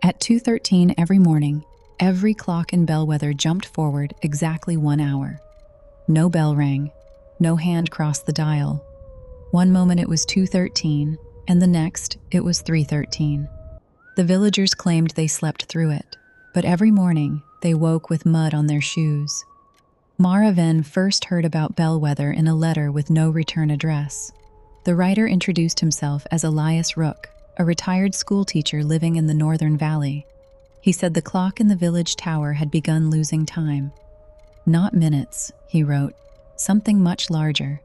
At 2:13 every morning, every clock in Bellwether jumped forward exactly 1 hour. No bell rang, no hand crossed the dial. One moment it was 2:13, and the next it was 3:13. The villagers claimed they slept through it, but every morning they woke with mud on their shoes. Mara Venn first heard about Bellwether in a letter with no return address. The writer introduced himself as Elias Rook, a retired schoolteacher living in the Northern Valley. He said the clock in the village tower had begun losing time. Not minutes, he wrote, something much larger.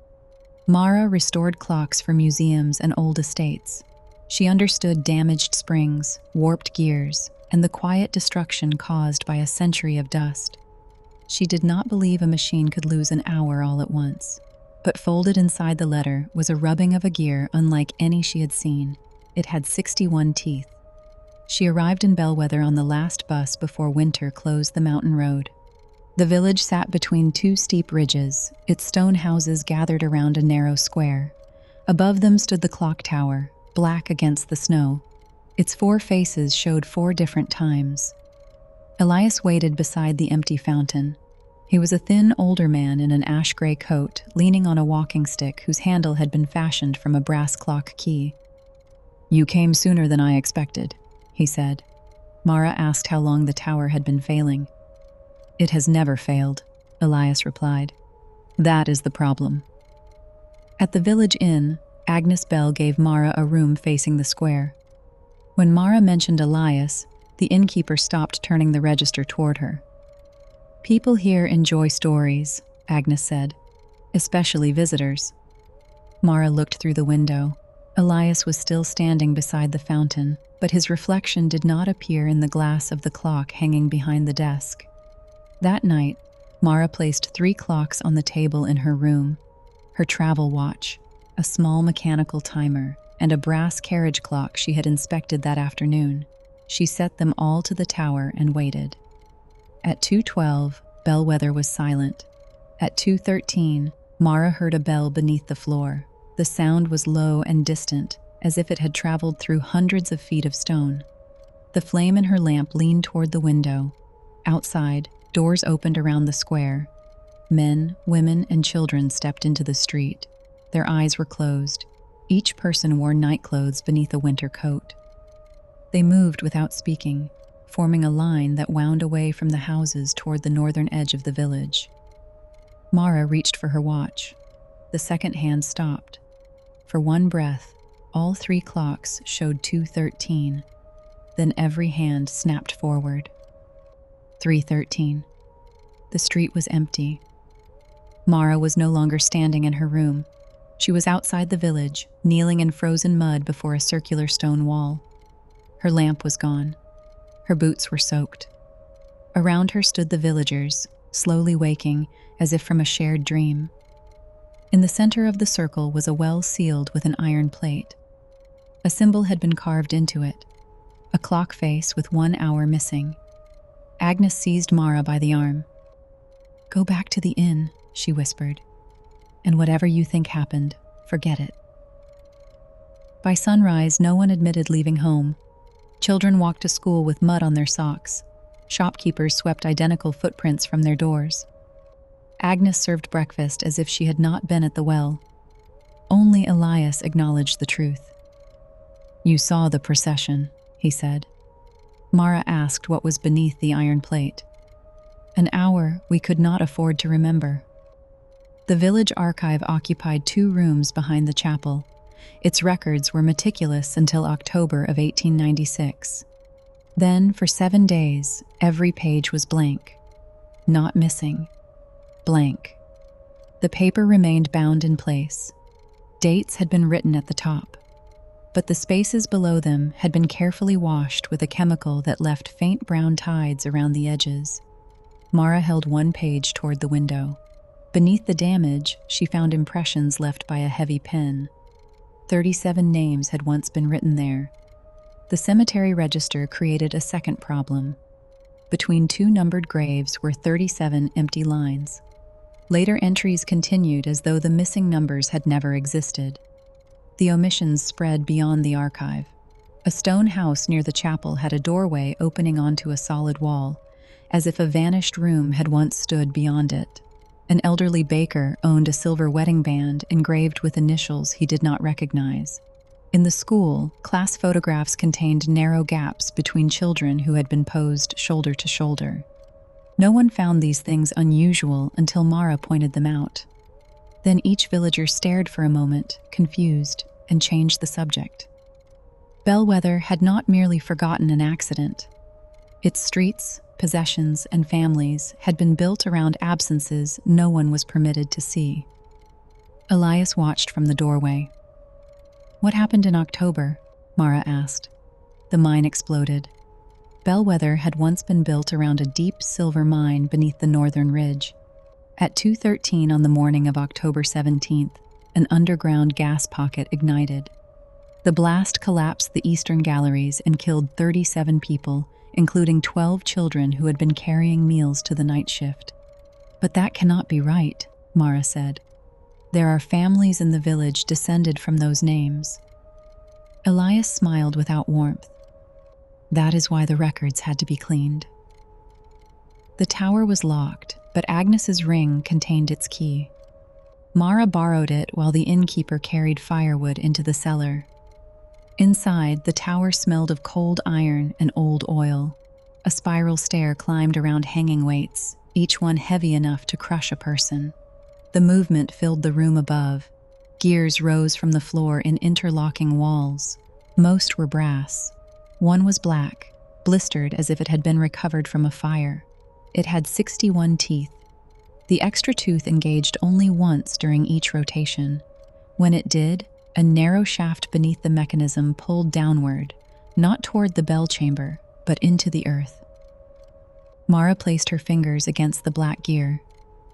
Mara restored clocks for museums and old estates. She understood damaged springs, warped gears, and the quiet destruction caused by a century of dust. She did not believe a machine could lose an hour all at once. But folded inside the letter was a rubbing of a gear unlike any she had seen. It had 61 teeth. She arrived in Bellwether on the last bus before winter closed the mountain road. The village sat between two steep ridges, its stone houses gathered around a narrow square. Above them stood the clock tower, black against the snow. Its 4 faces showed 4 different times. Elias waited beside the empty fountain. He was a thin, older man in an ash-gray coat, leaning on a walking stick whose handle had been fashioned from a brass clock key. "You came sooner than I expected," he said. Mara asked how long the tower had been failing. "It has never failed," Elias replied. "That is the problem." At the village inn, Agnes Bell gave Mara a room facing the square. When Mara mentioned Elias, the innkeeper stopped turning the register toward her. "People here enjoy stories," Agnes said, "especially visitors." Mara looked through the window. Elias was still standing beside the fountain, but his reflection did not appear in the glass of the clock hanging behind the desk. That night, Mara placed 3 clocks on the table in her room: her travel watch, a small mechanical timer, and a brass carriage clock she had inspected that afternoon. She set them all to the tower and waited. At 2:12, Bellwether was silent. At 2:13, Mara heard a bell beneath the floor. The sound was low and distant, as if it had traveled through hundreds of feet of stone. The flame in her lamp leaned toward the window. Outside, doors opened around the square. Men, women, and children stepped into the street. Their eyes were closed. Each person wore nightclothes beneath a winter coat. They moved without speaking, forming a line that wound away from the houses toward the northern edge of the village. Mara reached for her watch. The second hand stopped. For one breath, all 3 clocks showed 2:13. Then every hand snapped forward. 3:13. The street was empty. Mara was no longer standing in her room. She was outside the village, kneeling in frozen mud before a circular stone wall. Her lamp was gone. Her boots were soaked. Around her stood the villagers, slowly waking, as if from a shared dream. In the center of the circle was a well sealed with an iron plate. A symbol had been carved into it, a clock face with 1 hour missing. Agnes seized Mara by the arm. "Go back to the inn," she whispered, "and whatever you think happened, forget it." By sunrise, no one admitted leaving home. Children walked to school with mud on their socks. Shopkeepers swept identical footprints from their doors. Agnes served breakfast as if she had not been at the well. Only Elias acknowledged the truth. "You saw the procession," he said. Mara asked what was beneath the iron plate. "An hour we could not afford to remember." The village archive occupied 2 rooms behind the chapel. Its records were meticulous until October of 1896. Then, for 7 days, every page was blank. Not missing. Blank. The paper remained bound in place. Dates had been written at the top, but the spaces below them had been carefully washed with a chemical that left faint brown tides around the edges. Mara held one page toward the window. Beneath the damage, she found impressions left by a heavy pen. 37 names had once been written there. The cemetery register created a second problem. Between 2 numbered graves were 37 empty lines. Later entries continued as though the missing numbers had never existed. The omissions spread beyond the archive. A stone house near the chapel had a doorway opening onto a solid wall, as if a vanished room had once stood beyond it. An elderly baker owned a silver wedding band engraved with initials he did not recognize. In the school, class photographs contained narrow gaps between children who had been posed shoulder to shoulder. No one found these things unusual until Mara pointed them out. Then each villager stared for a moment, confused, and changed the subject. Bellwether had not merely forgotten an accident. Its streets, possessions, and families had been built around absences no one was permitted to see. Elias watched from the doorway. "What happened in October?" Mara asked. The mine exploded. Bellwether had once been built around a deep silver mine beneath the northern ridge. At 2:13 on the morning of October 17th, an underground gas pocket ignited. The blast collapsed the eastern galleries and killed 37 people, including 12 children who had been carrying meals to the night shift. "But that cannot be right," Mara said. "There are families in the village descended from those names." Elias smiled without warmth. "That is why the records had to be cleaned." The tower was locked, but Agnes's ring contained its key. Mara borrowed it while the innkeeper carried firewood into the cellar. Inside, the tower smelled of cold iron and old oil. A spiral stair climbed around hanging weights, each one heavy enough to crush a person. The movement filled the room above. Gears rose from the floor in interlocking walls. Most were brass. One was black, blistered as if it had been recovered from a fire. It had 61 teeth. The extra tooth engaged only once during each rotation. When it did, a narrow shaft beneath the mechanism pulled downward, not toward the bell chamber, but into the earth. Mara placed her fingers against the black gear.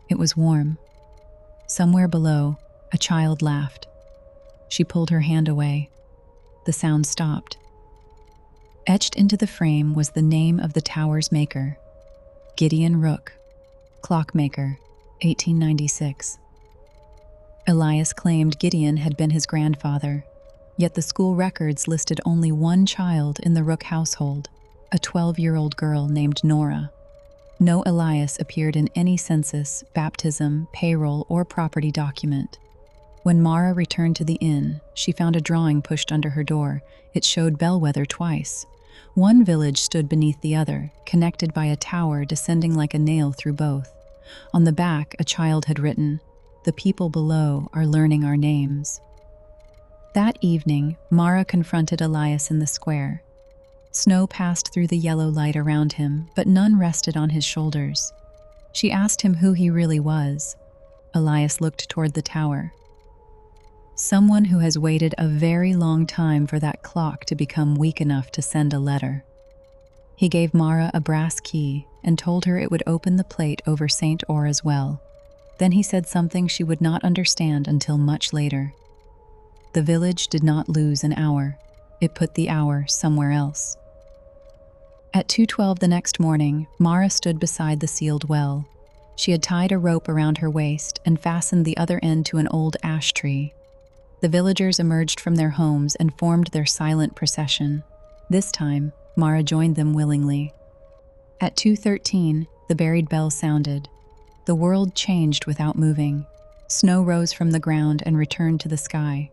It was warm. Somewhere below, a child laughed. She pulled her hand away. The sound stopped. Etched into the frame was the name of the tower's maker, Gideon Rook, clockmaker, 1896. Elias claimed Gideon had been his grandfather, yet the school records listed only one child in the Rook household, a 12-year-old girl named Nora. No Elias appeared in any census, baptism, payroll, or property document. When Mara returned to the inn, she found a drawing pushed under her door. It showed Bellwether twice. One village stood beneath the other, connected by a tower descending like a nail through both. On the back, a child had written, "The people below are learning our names." That evening, Mara confronted Elias in the square. Snow passed through the yellow light around him, but none rested on his shoulders. She asked him who he really was. Elias looked toward the tower. "Someone who has waited a very long time for that clock to become weak enough to send a letter." He gave Mara a brass key and told her it would open the plate over St. Aura's well. Then he said something she would not understand until much later. The village did not lose an hour. It put the hour somewhere else. At 2:12 the next morning, Mara stood beside the sealed well. She had tied a rope around her waist and fastened the other end to an old ash tree. The villagers emerged from their homes and formed their silent procession. This time, Mara joined them willingly. At 2:13, the buried bell sounded. The world changed without moving. Snow rose from the ground and returned to the sky.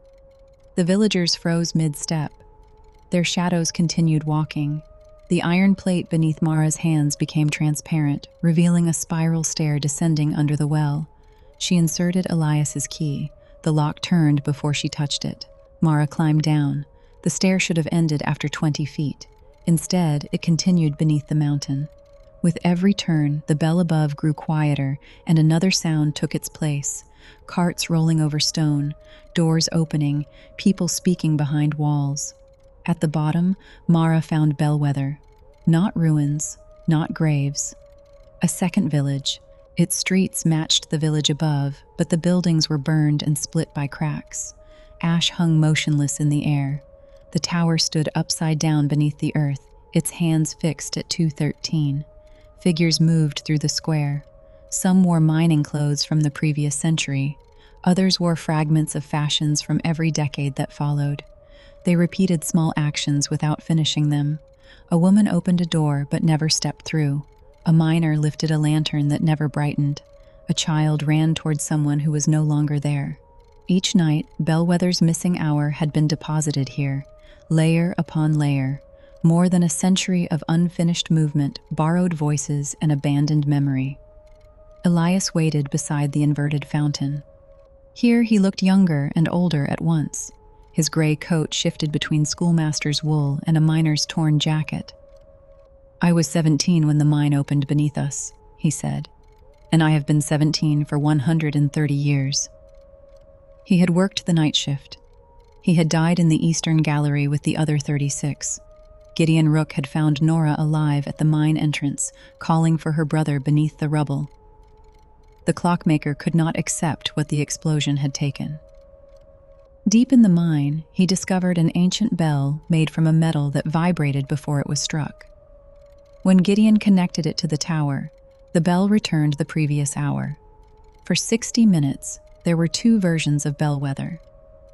The villagers froze mid-step. Their shadows continued walking. The iron plate beneath Mara's hands became transparent, revealing a spiral stair descending under the well. She inserted Elias's key. The lock turned before she touched it. Mara climbed down. The stair should have ended after 20 feet. Instead, it continued beneath the mountain. With every turn, the bell above grew quieter, and another sound took its place. Carts rolling over stone, doors opening, people speaking behind walls. At the bottom, Mara found Bellwether. Not ruins, not graves. A second village. Its streets matched the village above, but the buildings were burned and split by cracks. Ash hung motionless in the air. The tower stood upside down beneath the earth, its hands fixed at 2:13. Figures moved through the square. Some wore mining clothes from the previous century. Others wore fragments of fashions from every decade that followed. They repeated small actions without finishing them. A woman opened a door but never stepped through. A miner lifted a lantern that never brightened. A child ran toward someone who was no longer there. Each night, Bellwether's missing hour had been deposited here, layer upon layer, more than a century of unfinished movement, borrowed voices, and abandoned memory. Elias waited beside the inverted fountain. Here he looked younger and older at once. His gray coat shifted between schoolmaster's wool and a miner's torn jacket. "I was 17 when the mine opened beneath us," he said, "and I have been 17 for 130 years. He had worked the night shift. He had died in the eastern gallery with the other 36. Gideon Rook had found Nora alive at the mine entrance, calling for her brother beneath the rubble. The clockmaker could not accept what the explosion had taken. Deep in the mine, he discovered an ancient bell made from a metal that vibrated before it was struck. When Gideon connected it to the tower, the bell returned the previous hour. For 60 minutes, there were two versions of Bellwether.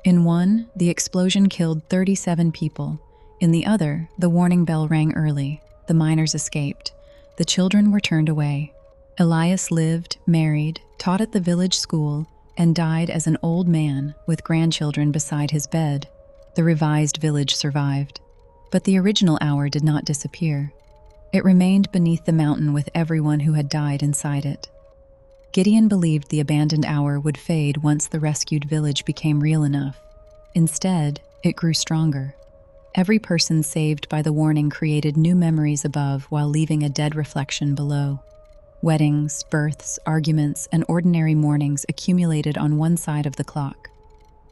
In one, the explosion killed 37 people. In the other, the warning bell rang early. The miners escaped. The children were turned away. Elias lived, married, taught at the village school, and died as an old man with grandchildren beside his bed. The revised village survived. But the original hour did not disappear. It remained beneath the mountain with everyone who had died inside it. Gideon believed the abandoned hour would fade once the rescued village became real enough. Instead, it grew stronger. Every person saved by the warning created new memories above while leaving a dead reflection below. Weddings, births, arguments, and ordinary mornings accumulated on one side of the clock.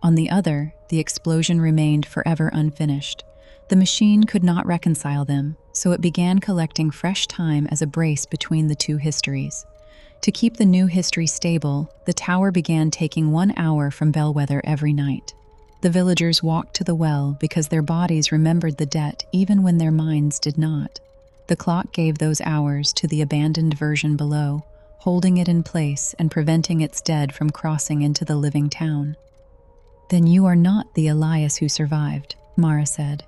On the other, the explosion remained forever unfinished. The machine could not reconcile them, so it began collecting fresh time as a brace between the two histories. To keep the new history stable, the tower began taking 1 hour from Bellwether every night. The villagers walked to the well because their bodies remembered the debt even when their minds did not. The clock gave those hours to the abandoned version below, holding it in place and preventing its dead from crossing into the living town. "Then you are not the Elias who survived," Mara said.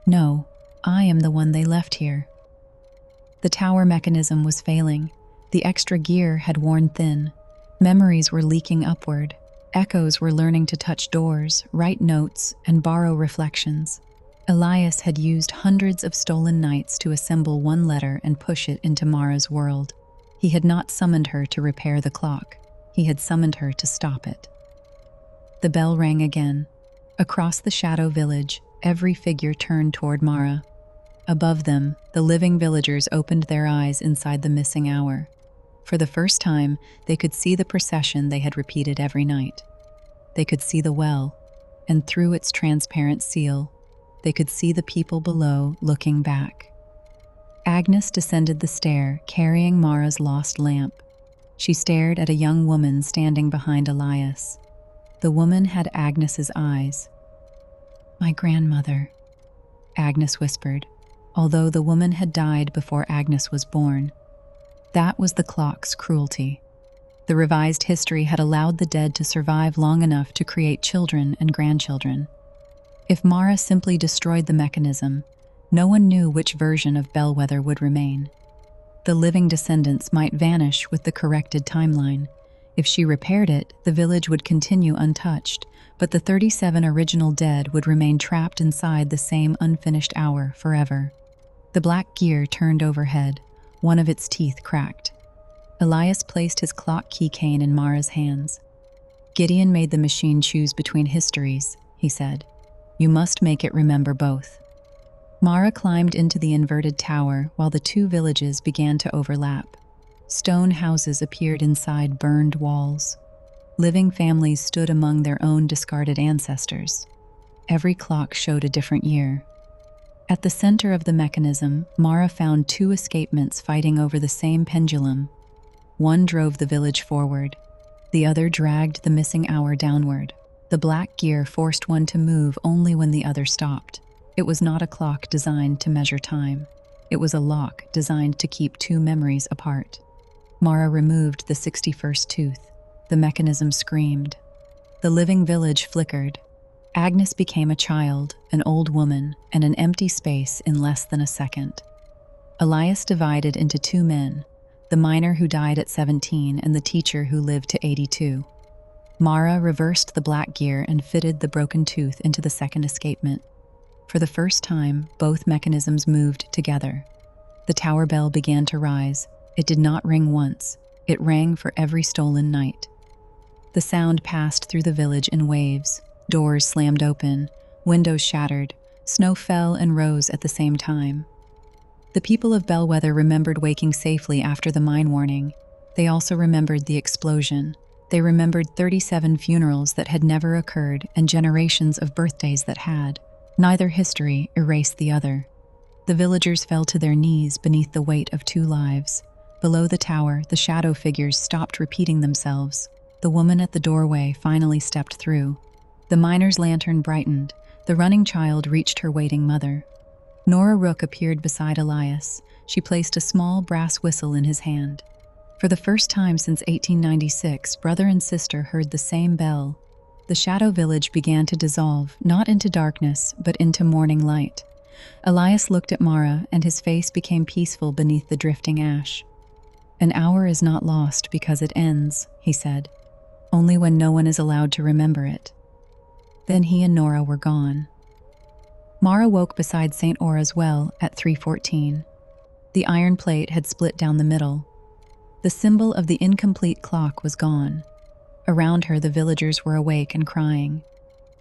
"No, I am the one they left here." The tower mechanism was failing. The extra gear had worn thin. Memories were leaking upward. Echoes were learning to touch doors, write notes, and borrow reflections. Elias had used hundreds of stolen nights to assemble one letter and push it into Mara's world. He had not summoned her to repair the clock. He had summoned her to stop it. The bell rang again. Across the shadow village, every figure turned toward Mara. Above them, the living villagers opened their eyes inside the missing hour. For the first time, they could see the procession they had repeated every night. They could see the well, and through its transparent seal, they could see the people below looking back. Agnes descended the stair, carrying Mara's lost lamp. She stared at a young woman standing behind Elias. The woman had Agnes's eyes. "My grandmother," Agnes whispered, although the woman had died before Agnes was born. That was the clock's cruelty. The revised history had allowed the dead to survive long enough to create children and grandchildren. If Mara simply destroyed the mechanism, no one knew which version of Bellwether would remain. The living descendants might vanish with the corrected timeline. If she repaired it, the village would continue untouched, but the 37 original dead would remain trapped inside the same unfinished hour forever. The black gear turned overhead. One of its teeth cracked. Elias placed his clock keycane in Mara's hands. "Gideon made the machine choose between histories," he said. "You must make it remember both." Mara climbed into the inverted tower while the two villages began to overlap. Stone houses appeared inside burned walls. Living families stood among their own discarded ancestors. Every clock showed a different year. At the center of the mechanism, Mara found two escapements fighting over the same pendulum. One drove the village forward. The other dragged the missing hour downward. The black gear forced one to move only when the other stopped. It was not a clock designed to measure time. It was a lock designed to keep two memories apart. Mara removed the 61st tooth. The mechanism screamed. The living village flickered. Agnes became a child, an old woman, and an empty space in less than a second. Elias divided into two men, the miner who died at 17 and the teacher who lived to 82. Mara reversed the black gear and fitted the broken tooth into the second escapement. For the first time, both mechanisms moved together. The tower bell began to rise. It did not ring once. It rang for every stolen night. The sound passed through the village in waves. Doors slammed open, windows shattered, snow fell and rose at the same time. The people of Bellwether remembered waking safely after the mine warning. They also remembered the explosion. They remembered 37 funerals that had never occurred and generations of birthdays that had. Neither history erased the other. The villagers fell to their knees beneath the weight of two lives. Below the tower, the shadow figures stopped repeating themselves. The woman at the doorway finally stepped through. The miner's lantern brightened. The running child reached her waiting mother. Nora Rook appeared beside Elias. She placed a small brass whistle in his hand. For the first time since 1896, brother and sister heard the same bell. The shadow village began to dissolve, not into darkness, but into morning light. Elias looked at Mara, and his face became peaceful beneath the drifting ash. "An hour is not lost because it ends," he said. "Only when no one is allowed to remember it." Then he and Nora were gone. Mara woke beside St. Aura's well at 3:14. The iron plate had split down the middle. The symbol of the incomplete clock was gone. Around her, the villagers were awake and crying.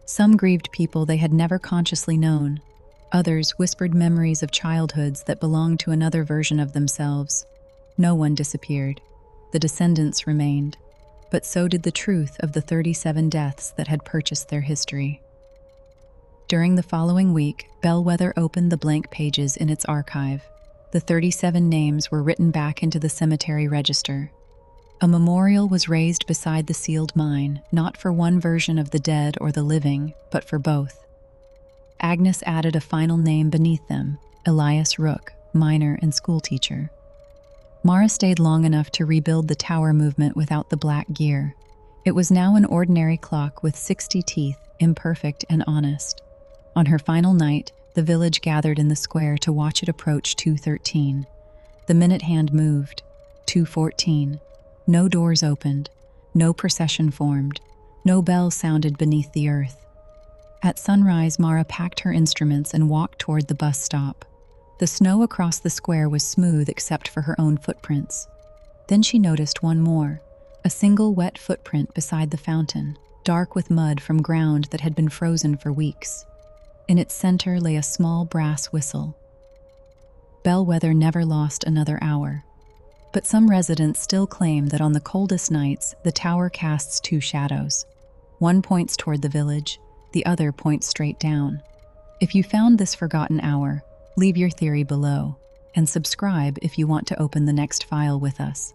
Some grieved people they had never consciously known. Others whispered memories of childhoods that belonged to another version of themselves. No one disappeared. The descendants remained. But so did the truth of the 37 deaths that had purchased their history. During the following week, Bellwether opened the blank pages in its archive. The 37 names were written back into the cemetery register. A memorial was raised beside the sealed mine, not for one version of the dead or the living, but for both. Agnes added a final name beneath them, Elias Rook, miner and schoolteacher. Mara stayed long enough to rebuild the tower movement without the black gear. It was now an ordinary clock with 60 teeth, imperfect and honest. On her final night, the village gathered in the square to watch it approach 2:13. The minute hand moved. 2:14. No doors opened. No procession formed. No bell sounded beneath the earth. At sunrise, Mara packed her instruments and walked toward the bus stop. The snow across the square was smooth except for her own footprints. Then she noticed one more, a single wet footprint beside the fountain, dark with mud from ground that had been frozen for weeks. In its center lay a small brass whistle. Bellwether never lost another hour. But some residents still claim that on the coldest nights, the tower casts two shadows. One points toward the village, the other points straight down. If you found this forgotten hour, leave your theory below, and subscribe if you want to open the next file with us.